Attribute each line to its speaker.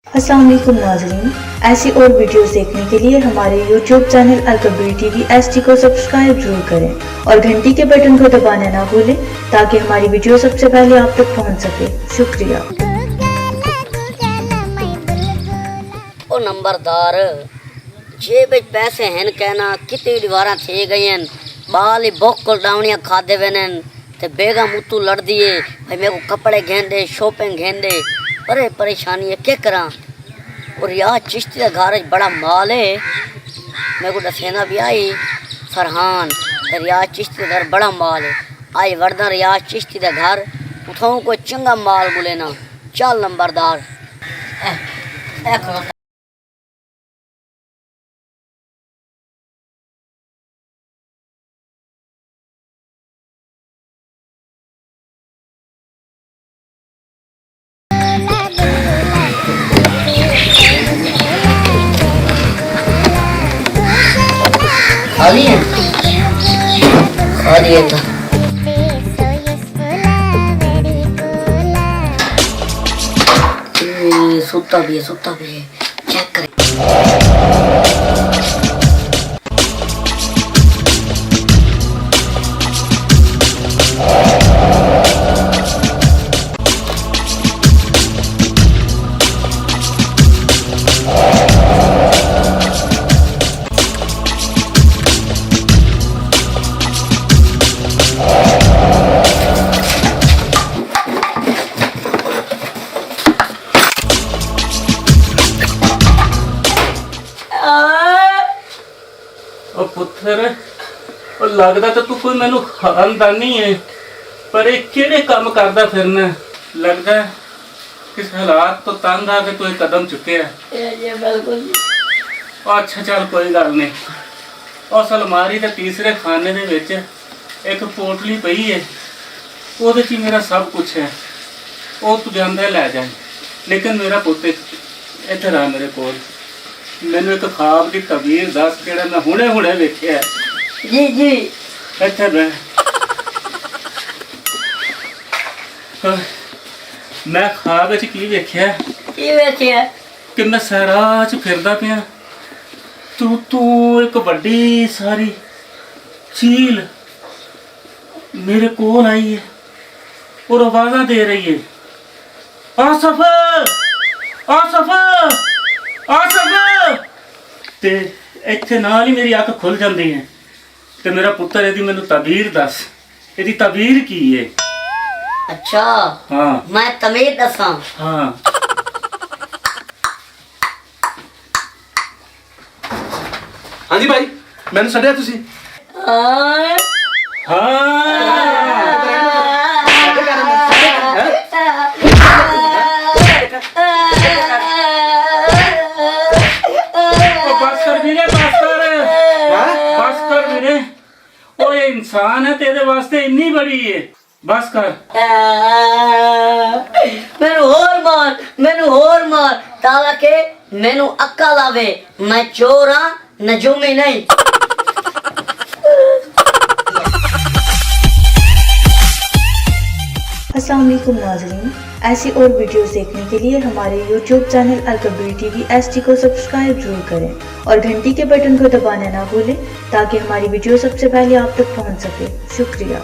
Speaker 1: अस्सलाम वालेकुम नाज़रीन, ऐसी और वीडियोस देखने के लिए हमारे YouTube channel Al Kabir TV HD को सब्सक्राइब जरूर करें और घंटी के बटन को दबाना ना भूलें ताकि हमारी वीडियो सबसे पहले आप तक पहुंच सके। शुक्रिया।
Speaker 2: ओ नंबरदार जेब पैसे हैं कहना कितनी दीवारा थे गई हैं बाल बोकल डावनिया खादे वेन ते बेगा मुतू लड़ दिए भाई मेरे को कपड़े घेंदे शॉपिंग घेंदे अरे परेशानी है क्या करा। और यार चिश्ती का घर बड़ा माल है मेरे को दसेना भी आई फरहान रियाज चिश्ती का घर बड़ा माल है आई वर्दा रियाज चिश्ती का घर उठाऊँ कोई चंगा माल बोले ना चल नंबरदार खाली है खाली है सुता भी है चेक करें।
Speaker 3: पुत्र लगता तो तू कोई मैनू खानदानी है पर ये किहड़े काम करदा फिरना लगता किस हालात तो तंग आके तू एक कदम चुके अच्छा चल कोई गल नहीं। उस अलमारी के तीसरे खाने दे विच एक पोटली पई है ਉਹਦੇ 'ਚ मेरा सब कुछ है वो तू जांदे लै जाए लेकिन मेरा पुत्त इधर आ मेरे कोल मैनू एक ख्वाब की तबीर दस जेड़ा मैं हुणे हुणे वेखिया
Speaker 2: जी जी
Speaker 3: अच्छा मैं ख्वाब विच की वेखिया कि मैं सराह च फिरदा पिया तू एक बड़ी सारी चील मेरे कोल आई है और आवाज़ा दे रही है आसफ आसफ आसफ ते इत्थे नाल ही मेरी अख खुल जाती है ते मेरा पुत्र यदि मैनू तबीर दस यदि तबीर की है।
Speaker 2: अच्छा
Speaker 3: हाँ
Speaker 2: मैं तबीर दसा
Speaker 3: हाँ
Speaker 4: हाँ जी भाई मैंने सड़िया तुसी
Speaker 3: इंसान है तेरे वास्ते इन्नी बड़ी है बस कर।
Speaker 2: मैनू होर मार ताला के मैनू अक्ल आवे मैं चोर हाँ नजूमी नहीं।
Speaker 1: अस्सलाम वालेकुम नाज़रीन, ऐसी और वीडियोस देखने के लिए हमारे YouTube channel Al Kabir TV HD को सब्सक्राइब जरूर करें और घंटी के बटन को दबाना ना भूलें ताकि हमारी वीडियो सबसे पहले आप तक पहुंच सके। शुक्रिया।